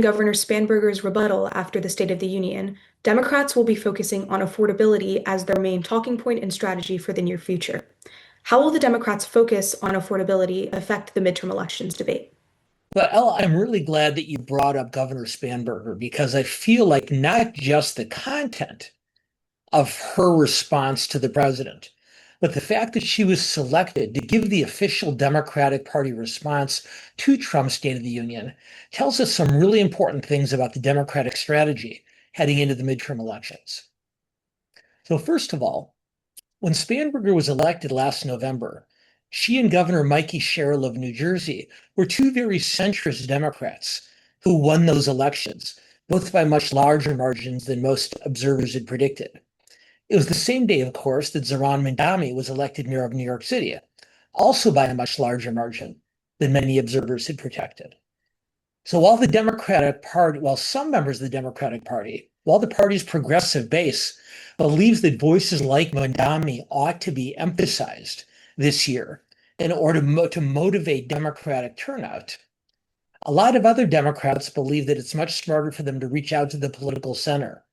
Governor Spanberger's rebuttal after the State of the Union, Democrats will be focusing on affordability as their main talking point and strategy for the near future. How will the Democrats' focus on affordability affect the midterm elections debate? But Ella, I'm really glad that you brought up Governor Spanberger because I feel like not just the content of her response to the president, but the fact that she was selected to give the official Democratic Party response to Trump's State of the Union tells us some really important things about the Democratic strategy heading into the midterm elections. So first of all, when Spanberger was elected last November, she and Governor Mikey Sherrill of New Jersey were two very centrist Democrats who won those elections, both by much larger margins than most observers had predicted. It was the same day, of course, that Zohran Mamdani was elected mayor of New York City, also by a much larger margin than many observers had projected. So while some members of the Democratic Party, while the party's progressive base believes that voices like Mamdani ought to be emphasized this year in order to motivate Democratic turnout, a lot of other Democrats believe that it's much smarter for them to reach out to the political center.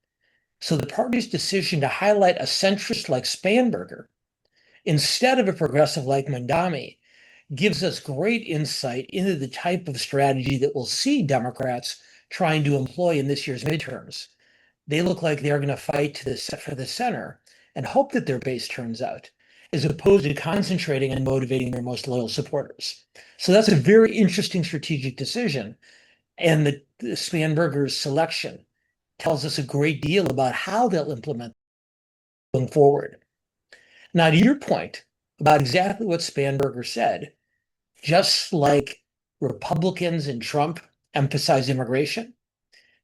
So the party's decision to highlight a centrist like Spanberger instead of a progressive like Mamdani gives us great insight into the type of strategy that we'll see Democrats trying to employ in this year's midterms. They look like they're going to fight for the center and hope that their base turns out, as opposed to concentrating on motivating their most loyal supporters. So that's a very interesting strategic decision. And the Spanberger's selection tells us a great deal about how they'll implement going forward. Now, to your point about exactly what Spanberger said, just like Republicans and Trump emphasize immigration,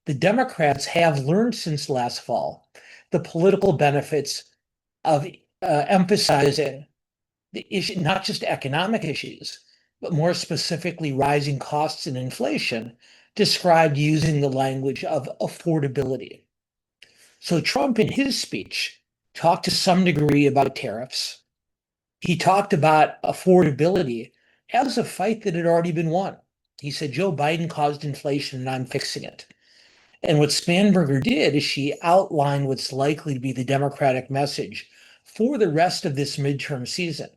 the Democrats have learned since last fall the political benefits of emphasizing the issue, not just economic issues, but more specifically rising costs and inflation, described using the language of affordability. So Trump, in his speech, talked to some degree about tariffs. He talked about affordability as a fight that had already been won. He said, Joe Biden caused inflation and I'm fixing it. And what Spanberger did is she outlined what's likely to be the Democratic message for the rest of this midterm season,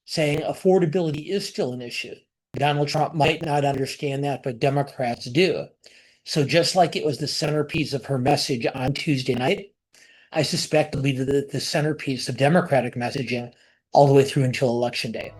saying affordability is still an issue. Donald Trump might not understand that, but Democrats do. So just like it was the centerpiece of her message on Tuesday night, I suspect it'll be the centerpiece of Democratic messaging all the way through until Election Day.